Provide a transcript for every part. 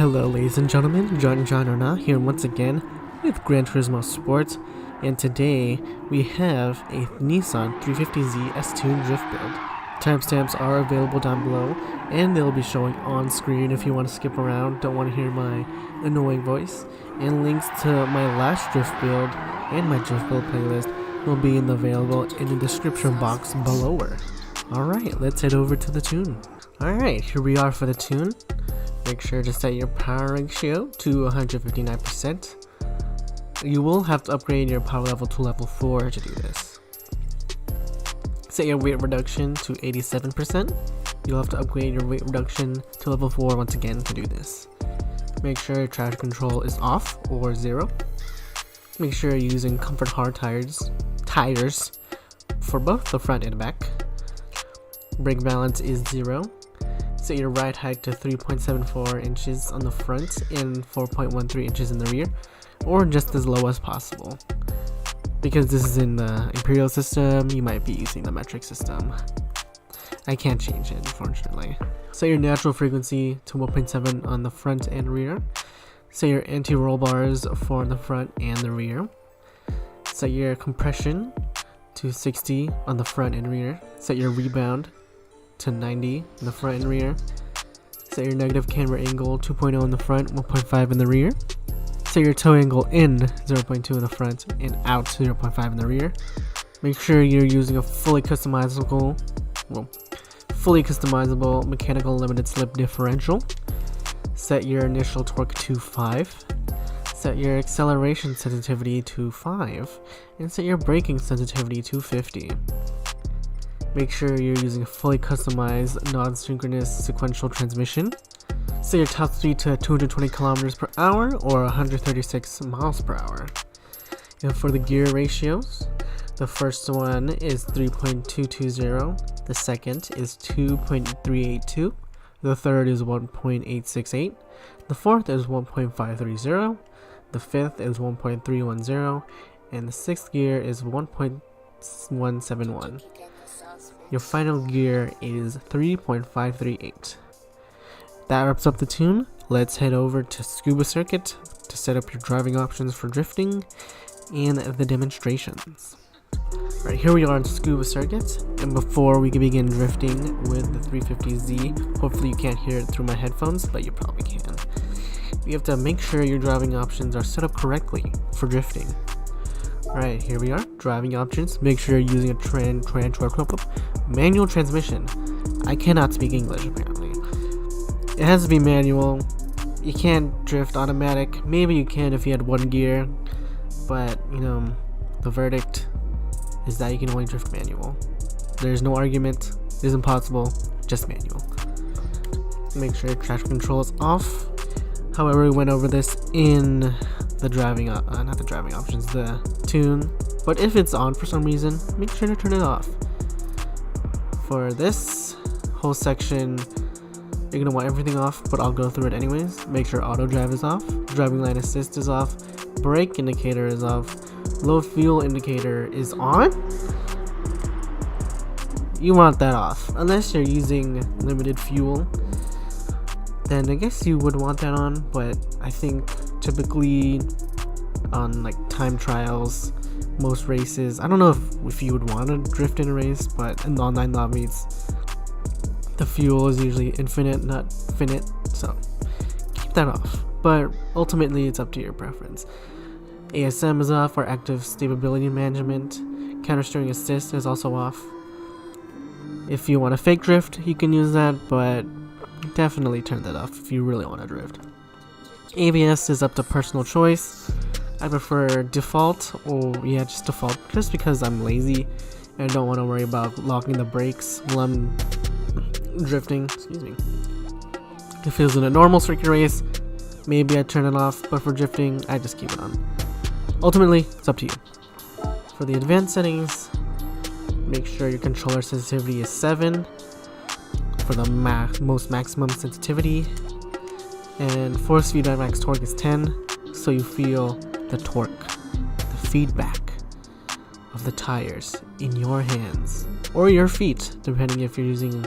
Hello ladies and gentlemen, John or not here once again with Gran Turismo Sports, and today we have a Nissan 350Z S-Tune drift build. Timestamps are available down below and they'll be showing on screen if you want to skip around, don't want to hear my annoying voice, and links to my last drift build and my drift build playlist will be available in the description box below her. Alright, let's head over to the tune. Alright, here we are for the tune. Make sure to set your power ratio to 159%. You will have to upgrade your power level to level 4 to do this. Set your weight reduction to 87%. You'll have to upgrade your weight reduction to level 4 once again to do this. Make sure your traction control is off or 0. Make sure you're using comfort hard tires for both the front and back. Brake balance is 0. Set your ride height to 3.74 inches on the front and 4.13 inches in the rear, or just as low as possible. Because this is in the Imperial system, you might be using the metric system. I can't change it, unfortunately. Set your natural frequency to 1.7 on the front and rear. Set your anti-roll bars for the front and the rear. Set your compression to 60 on the front and rear. Set your rebound to 90 in the front and rear. Set your negative camber angle 2.0 in the front, 1.5 in the rear. Set your toe angle in 0.2 in the front and out 0.5 in the rear. Make sure you're using a fully customizable mechanical limited slip differential. Set your initial torque to 5. Set your acceleration sensitivity to 5 and set your braking sensitivity to 50. Make sure you're using a fully customized non-synchronous sequential transmission. Set your top speed to 220 kilometers per hour or 136 miles per hour. And for the gear ratios, the first one is 3.220, the second is 2.382, the third is 1.868, the fourth is 1.530, the fifth is 1.310, and the sixth gear is 1.171. Your final gear is 3.538. That wraps up the tune. Let's head over to Tsukuba Circuit to set up your driving options for drifting and the demonstrations. Alright, here we are on Tsukuba Circuit, and before we can begin drifting with the 350Z, hopefully you can't hear it through my headphones, but you probably can. You have to make sure your driving options are set up correctly for drifting. Alright, here we are, driving options. Make sure you're using a manual transmission. I cannot speak English apparently. It has to be manual. You can't drift automatic. Maybe you can if you had one gear, but the verdict is that you can only drift manual. There's no argument. It is impossible. Just manual. Make sure your traction control is off. However, we went over this in the the tune, but if it's on for some reason, make sure to turn it off. For this whole section, you're gonna want everything off, but I'll go through it anyways. Make sure auto drive is off, driving lane assist is off, brake indicator is off, low fuel indicator is on. You want that off, unless you're using limited fuel. Then I guess you would want that on, but I think typically on like time trials, most races, I don't know if you would want to drift in a race, but in the online lobbies, the fuel is usually infinite, not finite, so keep that off. But ultimately, it's up to your preference. ASM is off, or active stability management. Counter steering assist is also off. If you want to fake drift, you can use that, but definitely turn that off if you really want to drift. ABS is up to personal choice. I prefer default, or just default, just because I'm lazy and I don't want to worry about locking the brakes while I'm drifting. Excuse me. If it was in a normal circuit race, maybe I'd turn it off, but for drifting, I just keep it on. Ultimately, it's up to you. For the advanced settings, make sure your controller sensitivity is 7 for the most maximum sensitivity, and force feedback max torque is 10, so you feel the torque, the feedback of the tires in your hands or your feet, depending if you're using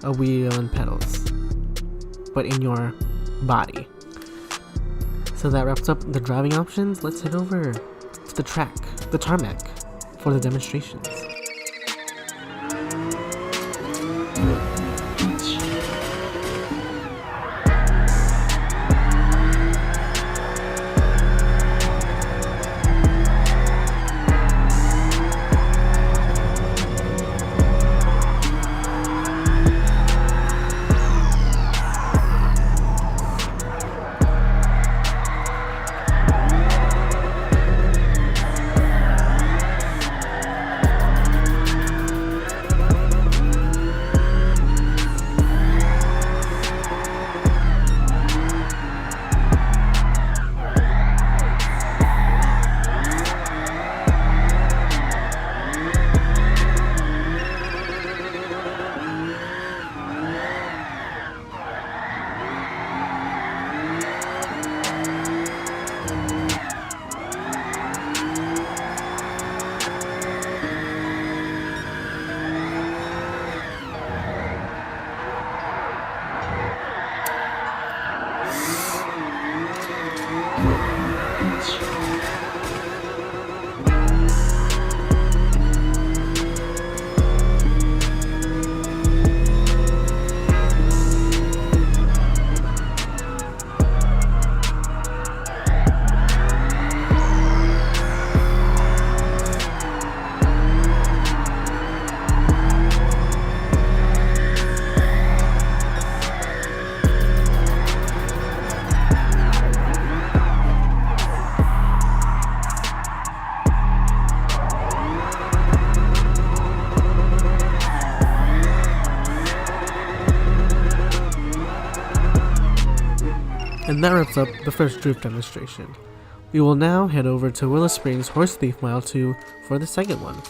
a wheel and pedals, but in your body, So that wraps up the driving options. Let's head over to the track, the tarmac, for the demonstrations. And that wraps up the first drift demonstration. We will now head over to Willow Springs Horse Thief Mile 2 for the second one.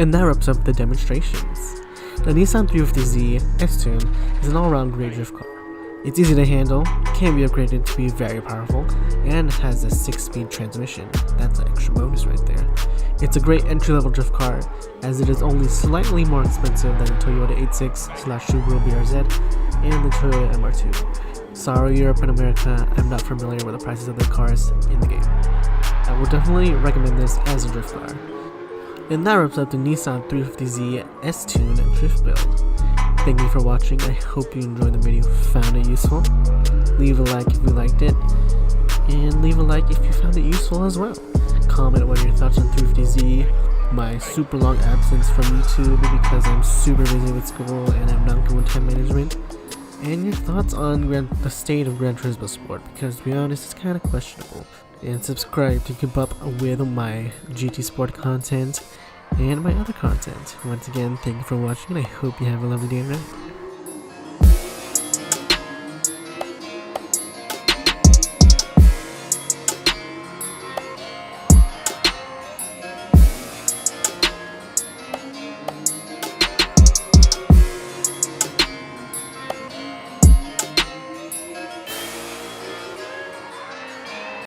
And that wraps up the demonstrations. The Nissan 350Z S-Tune is an all-round great drift car. It's easy to handle, can be upgraded to be very powerful, and has a 6-speed transmission. That's an extra bonus right there. It's a great entry-level drift car, as it is only slightly more expensive than the Toyota 86/Subaru BRZ and the Toyota MR2. Sorry, Europe and America, I'm not familiar with the prices of the cars in the game. I would definitely recommend this as a drift car. And that wraps up the Nissan 350Z S-Tune drift build. thank you for watching. I hope you enjoyed the video, found it useful. Leave a like if you liked it, and leave a like if you found it useful as well. Comment what your thoughts on 350Z, my super long absence from YouTube because I'm super busy with school and I'm not good with time management, and your thoughts on the state of Gran Turismo Sport, because to be honest, it's kind of questionable. And subscribe to keep up with my GT Sport content and my other content. Once again, thank you for watching, and I hope you have a lovely day and night.